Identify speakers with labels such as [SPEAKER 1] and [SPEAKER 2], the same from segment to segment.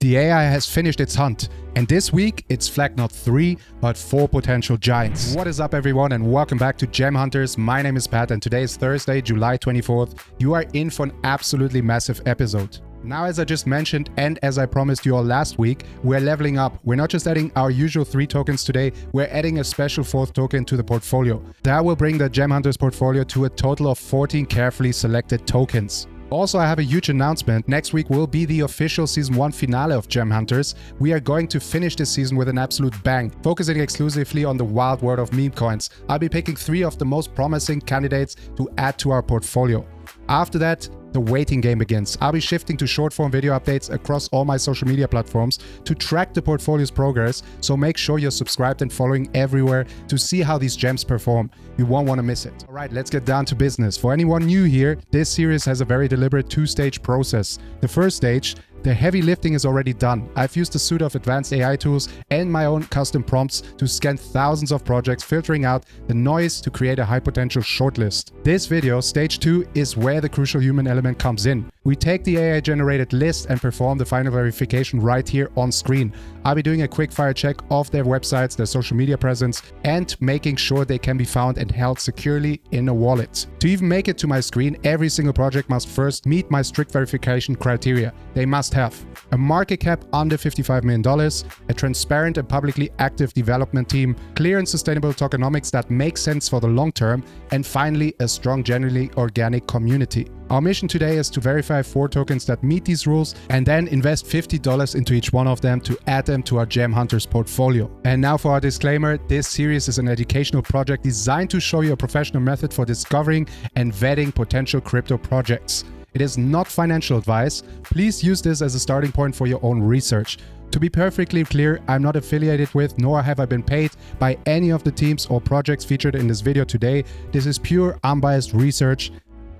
[SPEAKER 1] The AI has finished its hunt, and this week it's flagged not 3 but 4 potential giants. What is up everyone, and welcome back to Gem Hunters. My name is Pat and today is Thursday, July 24th. You are in for an absolutely massive episode. Now, as I just mentioned and as I promised you all last week, we're leveling up. We're not just adding our usual 3 tokens today, we're adding a special 4th token to the portfolio. That will bring the Gem Hunters portfolio to a total of 14 carefully selected tokens. Also, I have a huge announcement. Next week will be the official Season 1 finale of Gem Hunters. We are going to finish this season with an absolute bang, focusing exclusively on the wild world of meme coins. I'll be picking 3 of the most promising candidates to add to our portfolio. After that, the waiting game begins. I'll be shifting to short-form video updates across all my social media platforms to track the portfolio's progress, so make sure you're subscribed and following everywhere to see how these gems perform. You won't want to miss it. Alright, let's get down to business. For anyone new here, this series has a very deliberate 2-stage process. The first stage, the heavy lifting is already done. I've used a suite of advanced AI tools and my own custom prompts to scan thousands of projects, filtering out the noise to create a high potential shortlist. This video, stage 2, is where the crucial human element comes in. We take the AI generated list and perform the final verification right here on screen. I'll be doing a quick fire check of their websites, their social media presence, and making sure they can be found and held securely in a wallet. To even make it to my screen, every single project must first meet my strict verification criteria. They must have a market cap under $55 million, a transparent and publicly active development team, clear and sustainable tokenomics that make sense for the long term, and finally, a strong, generally organic community. Our mission today is to verify 4 tokens that meet these rules and then invest $50 into each one of them to add them to our Gem Hunters portfolio. And now for our disclaimer, this series is an educational project designed to show you a professional method for discovering and vetting potential crypto projects. It is not financial advice. Please use this as a starting point for your own research. To be perfectly clear, I'm not affiliated with, nor have I been paid by any of the teams or projects featured in this video today. This is pure, unbiased research.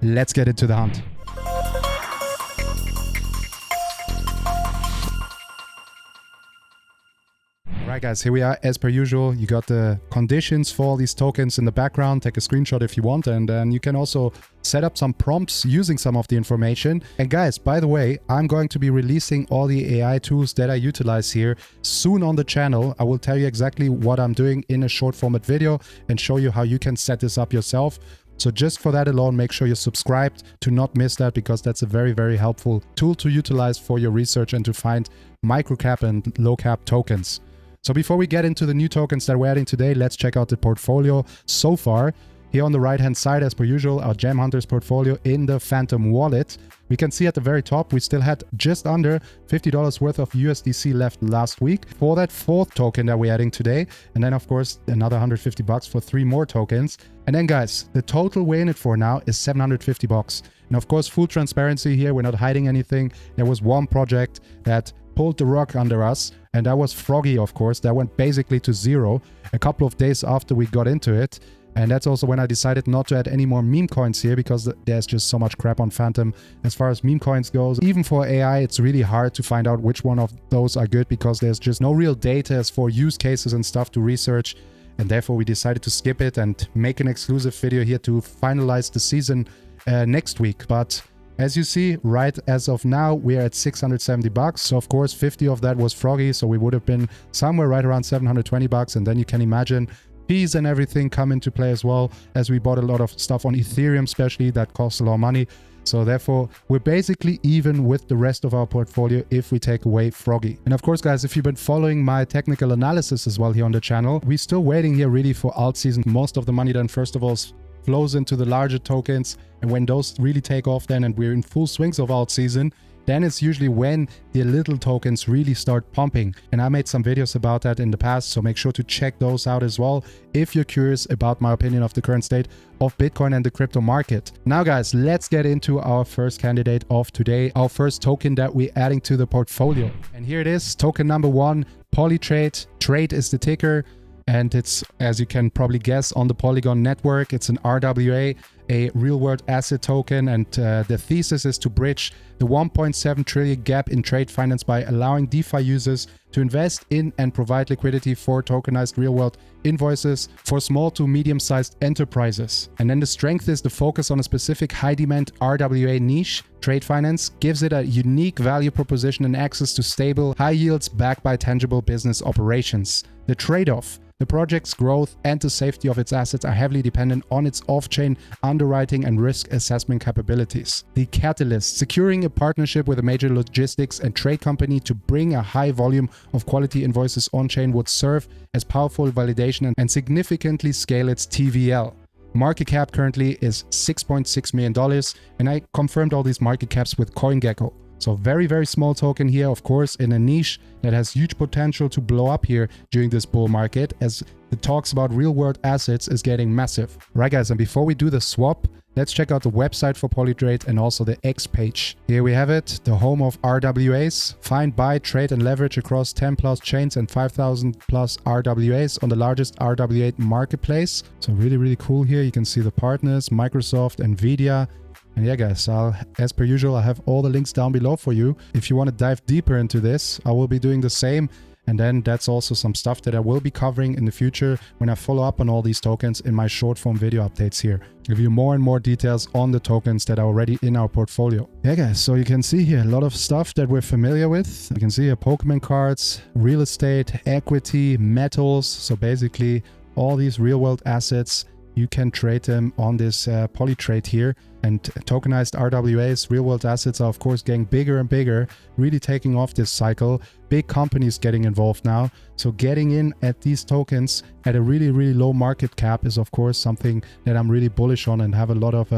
[SPEAKER 1] Let's get into the hunt. Alright guys, here we are as per usual. You got the conditions for all these tokens in the background. Take a screenshot if you want, and then you can also set up some prompts using some of the information. And guys, by the way, I'm going to be releasing all the AI tools that I utilize here soon on the channel. I will tell you exactly what I'm doing in a short format video and show you how you can set this up yourself. So just for that alone, make sure you're subscribed to not miss that, because that's a very, very helpful tool to utilize for your research and to find micro cap and low cap tokens. So before we get into the new tokens that we're adding today, let's check out the portfolio so far. Here on the right hand side, as per usual, our Gem Hunters portfolio in the Phantom wallet. We can see at the very top, we still had just under $50 worth of USDC left last week for that 4th token that we're adding today. And then of course, another $150 for 3 more tokens. And then guys, the total we're in it for now is $750. And of course, full transparency here, we're not hiding anything. There was one project that pulled the rug under us, and that was Froggy, of course. That went basically to 0 a couple of days after we got into it. And that's also when I decided not to add any more meme coins here, because there's just so much crap on Phantom as far as meme coins goes. Even for AI, it's really hard to find out which one of those are good, because there's just no real data as for use cases and stuff to research. And therefore we decided to skip it and make an exclusive video here to finalize the season next week. But as you see, right as of now, we're at $670. So of course, 50 of that was Froggy. So we would have been somewhere right around $720. And then you can imagine fees and everything come into play as well, as we bought a lot of stuff on Ethereum, especially that costs a lot of money. So therefore, we're basically even with the rest of our portfolio if we take away Froggy. And of course, guys, if you've been following my technical analysis as well here on the channel, we're still waiting here really for alt season. Most of the money then first of all flows into the larger tokens, and when those really take off then and we're in full swings of alt season, then it's usually when the little tokens really start pumping. And I made some videos about that in the past, so make sure to check those out as well if you're curious about my opinion of the current state of Bitcoin and the crypto market. Now guys, let's get into our first candidate of today, our first token that we're adding to the portfolio. And here it is, token number 1, Polytrade. Trade is the ticker. And it's, as you can probably guess, on the Polygon network. It's an RWA, a real-world asset token, and the thesis is to bridge the 1.7 trillion gap in trade finance by allowing DeFi users to invest in and provide liquidity for tokenized real-world invoices for small to medium-sized enterprises. And then the strength is the focus on a specific high-demand RWA niche. Trade finance gives it a unique value proposition and access to stable, high yields backed by tangible business operations. The trade-off: the project's growth and the safety of its assets are heavily dependent on its off-chain underwriting and risk assessment capabilities. The catalyst: securing a partnership with a major logistics and trade company to bring a high volume of quality invoices on-chain would serve as powerful validation and significantly scale its TVL. Market cap currently is $6.6 million, and I confirmed all these market caps with CoinGecko. So very, very small token here, of course, in a niche that has huge potential to blow up here during this bull market, as the talks about real-world assets is getting massive. Right, guys, and before we do the swap, let's check out the website for Polytrade and also the X page. Here we have it, the home of RWAs. Find, buy, trade, and leverage across 10 plus chains and 5,000 plus RWAs on the largest RWA marketplace. So really, really cool here. You can see the partners, Microsoft, Nvidia. And yeah, guys, as per usual, I have all the links down below for you. If you want to dive deeper into this, I will be doing the same. And then that's also some stuff that I will be covering in the future when I follow up on all these tokens in my short form video updates here. Give you more and more details on the tokens that are already in our portfolio. Yeah, guys, so you can see here a lot of stuff that we're familiar with. You can see here Pokemon cards, real estate, equity, metals. So basically all these real world assets, you can trade them on this Polytrade here. And tokenized RWAs, real-world assets, are of course getting bigger and bigger, really taking off this cycle. Big companies getting involved now. So getting in at these tokens at a really, really low market cap is of course something that I'm really bullish on and have a lot of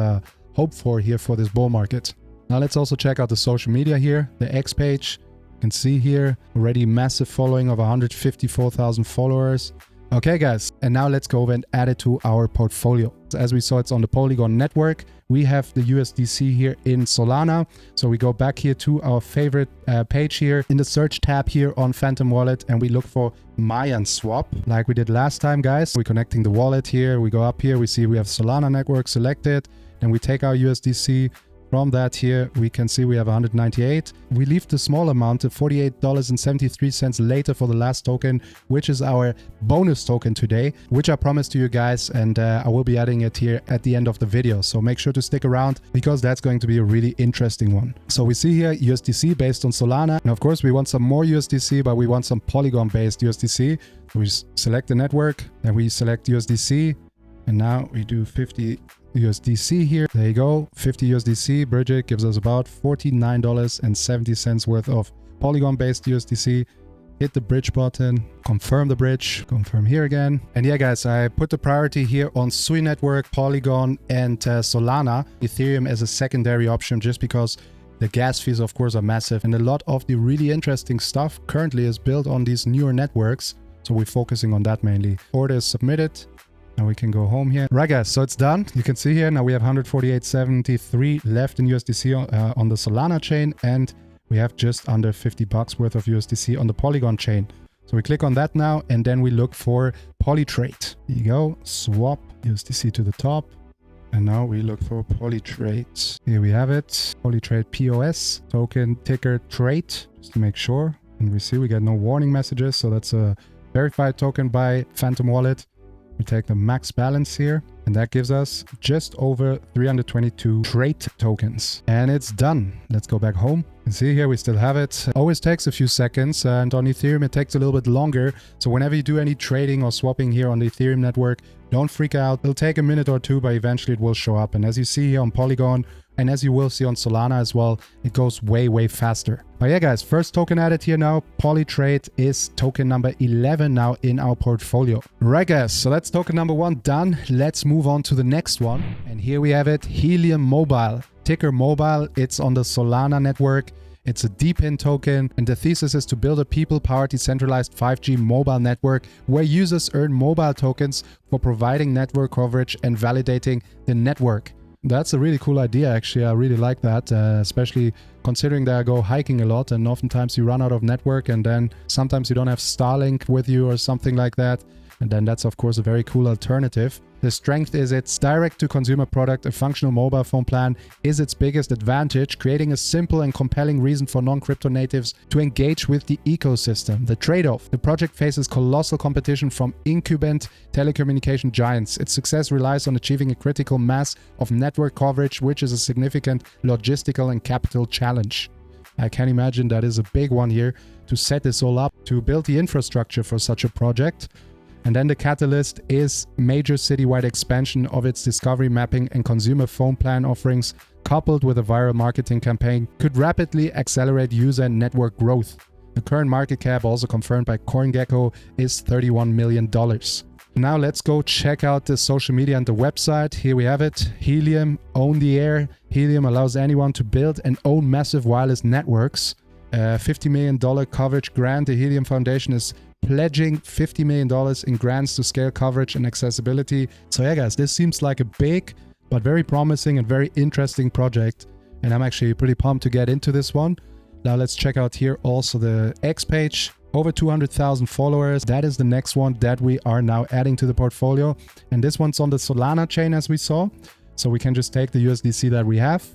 [SPEAKER 1] hope for here for this bull market. Now let's also check out the social media here, the X page. You can see here already massive following of 154,000 followers. Okay, guys, and now let's go over and add it to our portfolio. As we saw, it's on the Polygon network. We have the USDC here in Solana. So we go back here to our favorite page here in the search tab here on Phantom Wallet, and we look for Mayan Swap like we did last time, guys. We're connecting the wallet here. We go up here. We see we have Solana network selected, and we take our USDC. From that here, we can see we have 198. We leave the small amount of $48.73 later for the last token, which is our bonus token today, which I promised to you guys, and I will be adding it here at the end of the video. So make sure to stick around because that's going to be a really interesting one. So we see here USDC based on Solana. And of course, we want some more USDC, but we want some Polygon based USDC. So we select the network, then we select USDC, and now we do 50 USDC here. There you go, 50 USDC. Bridget gives us about $49.70 worth of Polygon-based USDC. Hit the bridge button, confirm the bridge, confirm here again. And yeah, guys, I put the priority here on Sui Network, Polygon, and Solana. Ethereum as a secondary option just because the gas fees, of course, are massive. And a lot of the really interesting stuff currently is built on these newer networks. So we're focusing on that mainly. Order is submitted. Now we can go home here. Right, guys, so it's done. You can see here now we have 148.73 left in USDC on the Solana chain, and we have just under $50 worth of USDC on the Polygon chain. So we click on that now, and then we look for Polytrade. There you go, swap USDC to the top. And now we look for Polytrade. Here we have it, Polytrade POS, token ticker trade, just to make sure. And we see we get no warning messages, so that's a verified token by Phantom Wallet. We take the max balance here, and that gives us just over 322 trade tokens. And it's done. Let's go back home. And see here, we still have it. Always takes a few seconds, and on Ethereum, it takes a little bit longer. So whenever you do any trading or swapping here on the Ethereum network, don't freak out. It'll take a minute or two, but eventually it will show up. And as you see here on Polygon, and as you will see on Solana as well, it goes way, way faster. But yeah, guys, first token added here now. Polytrade is token number 11 now in our portfolio. Right, guys, so that's token number 1 done. Let's move on to the next one. And here we have it, Helium Mobile. Ticker Mobile, it's on the Solana network. It's a DePin token, and the thesis is to build a people-powered decentralized 5G mobile network where users earn mobile tokens for providing network coverage and validating the network. That's a really cool idea, actually. I really like that, especially considering that I go hiking a lot and oftentimes you run out of network and then sometimes you don't have Starlink with you or something like that. And then that's, of course, a very cool alternative. The strength is its direct-to-consumer product. A functional mobile phone plan is its biggest advantage, creating a simple and compelling reason for non-crypto natives to engage with the ecosystem. The trade-off: the project faces colossal competition from incumbent telecommunication giants. Its success relies on achieving a critical mass of network coverage, which is a significant logistical and capital challenge. I can imagine that is a big one here to set this all up, to build the infrastructure for such a project. And then the catalyst is major citywide expansion of its discovery mapping and consumer phone plan offerings, coupled with a viral marketing campaign, could rapidly accelerate user and network growth. The current market cap, also confirmed by CoinGecko, is $31 million. Now let's go check out the social media and the website. Here we have it. Helium, own the air. Helium allows anyone to build and own massive wireless networks. $50 million coverage grant. The Helium Foundation is pledging $50 million in grants to scale coverage and accessibility. So yeah, guys, this seems like a big but very promising and very interesting project. And I'm actually pretty pumped to get into this one. Now let's check out here also the X page. Over 200,000 followers. That is the next one that we are now adding to the portfolio. And this one's on the Solana chain, as we saw. So we can just take the USDC that we have.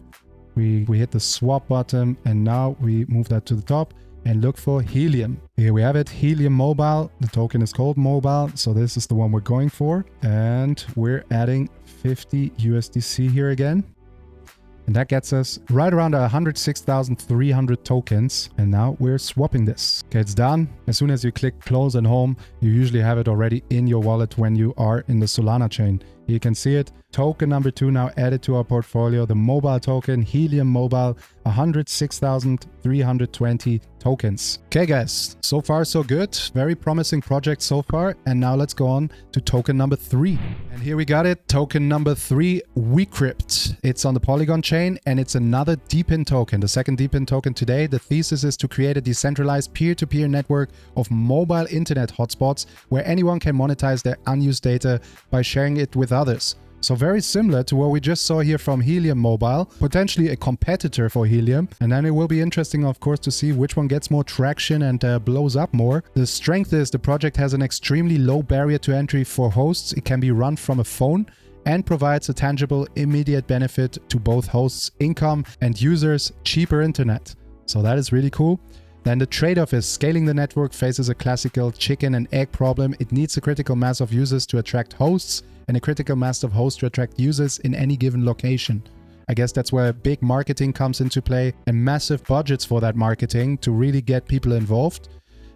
[SPEAKER 1] We hit the swap button, and now we move that to the top and look for Helium. Here we have it, Helium Mobile. The token is called Mobile, so this is the one we're going for. And we're adding 50 USDC here again. And that gets us right around 106,300 tokens. And now we're swapping this. Okay, it's done. As soon as you click close and home, you usually have it already in your wallet when you are in the Solana chain. You can see it. Token number 2 now added to our portfolio. The mobile token, Helium Mobile, 106,320 tokens. Okay, guys, so far so good. Very promising project so far. And now let's go on to token number 3. And here we got it. Token number 3, WiCrypt. It's on the Polygon chain, and it's another DePin token. The second DePin token today. The thesis is to create a decentralized peer-to-peer network of mobile internet hotspots where anyone can monetize their unused data by sharing it with others. So very similar to what we just saw here from Helium Mobile, potentially a competitor for Helium. And then it will be interesting, of course, to see which one gets more traction and blows up more. The strength is the project has an extremely low barrier to entry for hosts. It can be run from a phone and provides a tangible, immediate benefit to both hosts' income and users' cheaper internet. So that is really cool. Then the trade-off is scaling the network faces a classical chicken and egg problem. It needs a critical mass of users to attract hosts and a critical mass of hosts to attract users in any given location. I guess that's where big marketing comes into play and massive budgets for that marketing to really get people involved.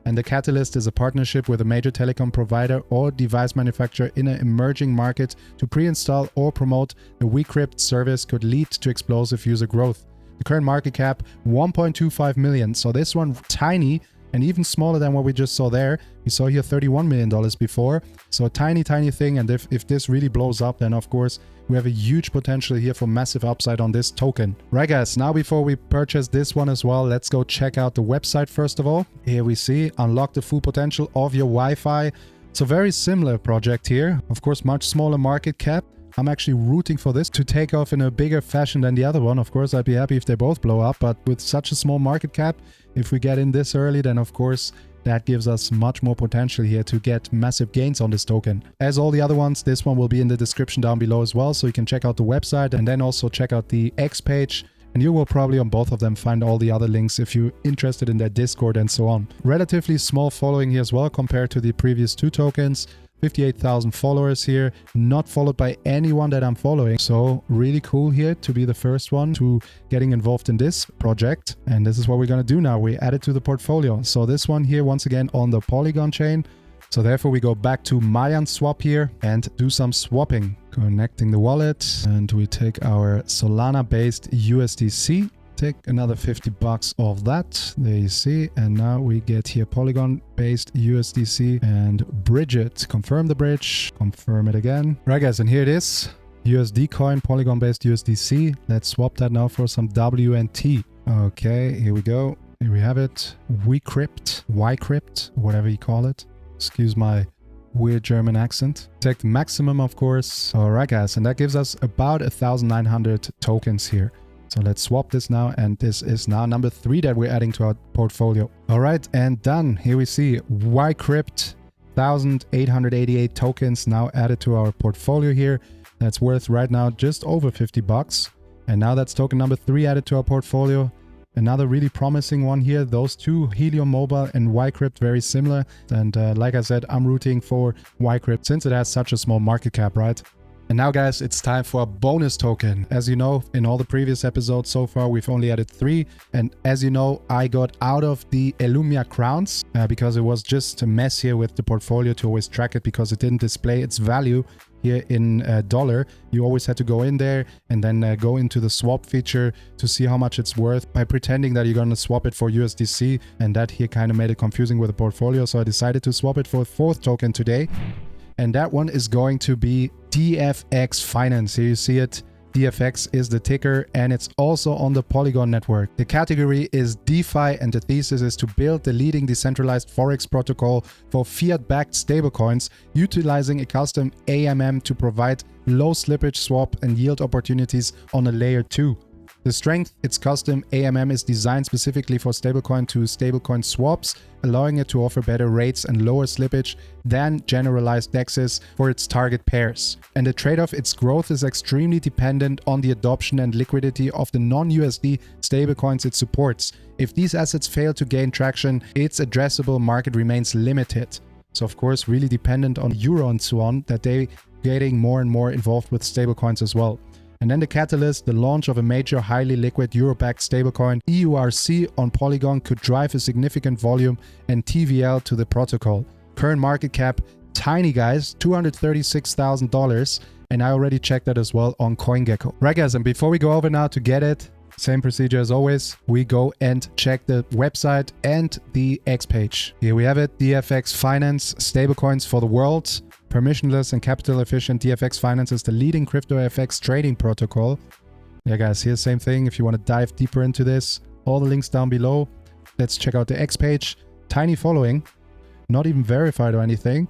[SPEAKER 1] And the catalyst is a partnership with a major telecom provider or device manufacturer in an emerging market to pre-install or promote the WiCrypt service could lead to explosive user growth. The current market cap, 1.25 million. So this one tiny and even smaller than what we just saw there. We saw here $31 million before. So a tiny thing. And if this really blows up, then of course we have a huge potential here for massive upside on this token. Right, guys, now before we purchase this one as well, let's go check out the website first of all. Here we see unlock the full potential of your Wi-Fi. It's a very similar project here. Of course, much smaller market cap. I'm actually rooting for this to take off in a bigger fashion than the other one. Of course, I'd be happy if they both blow up, but with such a small market cap, if we get in this early, then of course, that gives us much more potential here to get massive gains on this token. As all the other ones, this one will be in the description down below as well, so you can check out the website and then also check out the X page. And you will probably on both of them find all the other links if you're interested in their Discord and so on. Relatively small following here as well compared to the previous 2 tokens. 58,000 followers here, not followed by anyone that I'm following. So really cool here to be the first one to getting involved in this project. And this is what we're going to do now. We add it to the portfolio. So this one here, once again, on the Polygon chain. So therefore we go back to Mayan Swap here and do some swapping. Connecting the wallet, and we take our Solana based USDC. Take another 50 bucks of that. There you see. And now we get here Polygon based USDC and bridge it. Confirm the bridge. Confirm it again. Right, guys. And here it is. USD coin, Polygon based USDC. Let's swap that now for some WNT. Okay, here we go. Here we have it. WiCrypt, whatever you call it. Excuse my weird German accent. Take the maximum, of course. All right, guys. And that gives us about 1,900 tokens here. So let's swap this now, and this is now number 3 that we're adding to our portfolio. All right, and done. Here we see WiCrypt 1,888 tokens now added to our portfolio here. That's worth right now just over $50. And now that's token number 3 added to our portfolio. Another really promising one here. Those two, Helium Mobile and WiCrypt, very similar. And like I said, I'm rooting for WiCrypt since it has such a small market cap, right? And now guys, it's time for a bonus token. As you know, in all the previous episodes so far, we've only added 3. And as you know, I got out of the Illumia crowns because it was just a mess here with the portfolio to always track it because it didn't display its value here in dollar. You always had to go in there and then go into the swap feature to see how much it's worth by pretending that you're going to swap it for USDC. And that here kind of made it confusing with the portfolio. So I decided to swap it for a 4th token today. And that one is going to be DFX Finance. Here you see it. DFX is the ticker and it's also on the Polygon network. The category is DeFi and the thesis is to build the leading decentralized Forex protocol for fiat-backed stablecoins, utilizing a custom AMM to provide low slippage swap and yield opportunities on a layer 2. The strength, its custom AMM is designed specifically for stablecoin to stablecoin swaps, allowing it to offer better rates and lower slippage than generalized DEXs for its target pairs. And the trade-off, its growth is extremely dependent on the adoption and liquidity of the non-USD stablecoins it supports. If these assets fail to gain traction, its addressable market remains limited. So of course, really dependent on Euro and so on, that they getting more and more involved with stablecoins as well. And then the catalyst, the launch of a major highly liquid Euro-backed stablecoin, EURC, on Polygon could drive a significant volume and TVL to the protocol. Current market cap, tiny guys, $236,000. And I already checked that as well on CoinGecko. Right guys, and before we go over now to get it, same procedure as always, we go and check the website and the X page. Here we have it, DFX Finance, stablecoins for the world. Permissionless and capital efficient DFX Finance is the leading crypto FX trading protocol. Yeah guys, here's the same thing if you want to dive deeper into this. All the links down below. Let's check out the X page. Tiny following, not even verified or anything.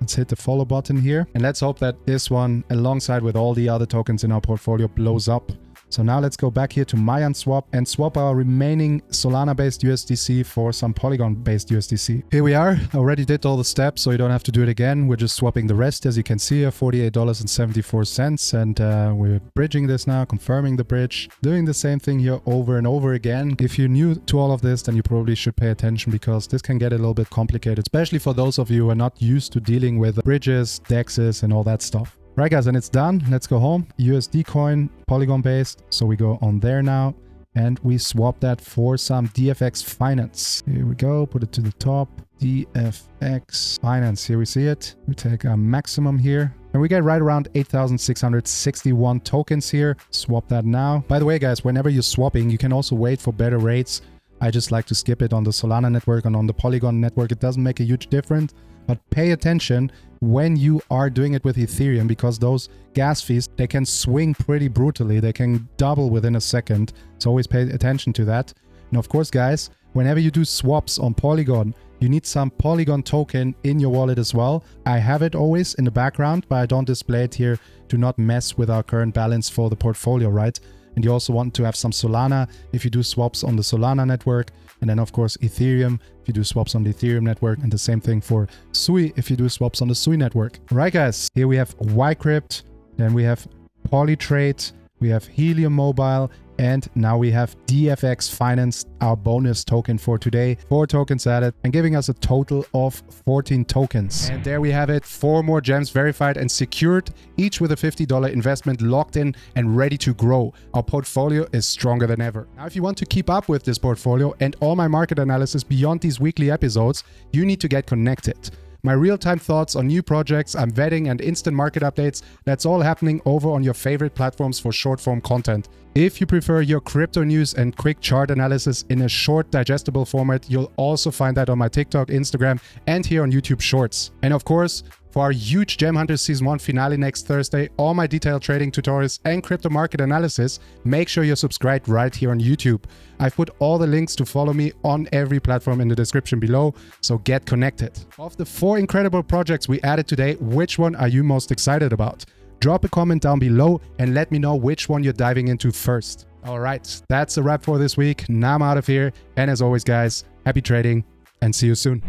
[SPEAKER 1] Let's hit the follow button here. And let's hope that this one, alongside with all the other tokens in our portfolio, blows up. So now let's go back here to MyUnswap and swap our remaining Solana-based USDC for some Polygon-based USDC. Here we are. I already did all the steps, so you don't have to do it again. We're just swapping the rest, as you can see, $48.74. And we're bridging this now, confirming the bridge, doing the same thing here over and over again. If you're new to all of this, then you probably should pay attention because this can get a little bit complicated, especially for those of you who are not used to dealing with bridges, DEXs, and all that stuff. Right guys, and it's done. Let's go home. USD coin, Polygon based. So we go on there now and we swap that for some DFX Finance. Here we go. Put it to the top. DFX Finance. Here we see it. We take a maximum here. And we get right around 8,661 tokens here. Swap that now. By the way, guys, whenever you're swapping, you can also wait for better rates. I just like to skip it on the Solana network and on the Polygon network. It doesn't make a huge difference. But pay attention when you are doing it with Ethereum because those gas fees, they can swing pretty brutally. They can double within a second. So always pay attention to that. And of course, guys, whenever you do swaps on Polygon, you need some Polygon token in your wallet as well. I have it always in the background, but I don't display it here to not mess with our current balance for the portfolio, right? And you also want to have some Solana if you do swaps on the Solana network. And then, of course, Ethereum if you do swaps on the Ethereum network. And the same thing for Sui if you do swaps on the Sui network. Right, guys, here we have WiCrypt. Then we have Polytrade. We have Helium Mobile. And now we have DFX Finance, our bonus token for today. 4 tokens added and giving us a total of 14 tokens. And there we have it. 4 more gems verified and secured, each with a $50 investment locked in and ready to grow. Our portfolio is stronger than ever. Now, if you want to keep up with this portfolio and all my market analysis beyond these weekly episodes, you need to get connected. My real-time thoughts on new projects, I'm vetting, and instant market updates, that's all happening over on your favorite platforms for short-form content. If you prefer your crypto news and quick chart analysis in a short, digestible format, you'll also find that on my TikTok, Instagram, and here on YouTube Shorts. And of course, for our huge Gem Hunters Season 1 finale next Thursday, all my detailed trading tutorials and crypto market analysis, make sure you're subscribed right here on YouTube. I've put all the links to follow me on every platform in the description below, so get connected. Of the 4 incredible projects we added today, which one are you most excited about? Drop a comment down below and let me know which one you're diving into first. All right, that's a wrap for this week. Now I'm out of here. And as always, guys, happy trading and see you soon.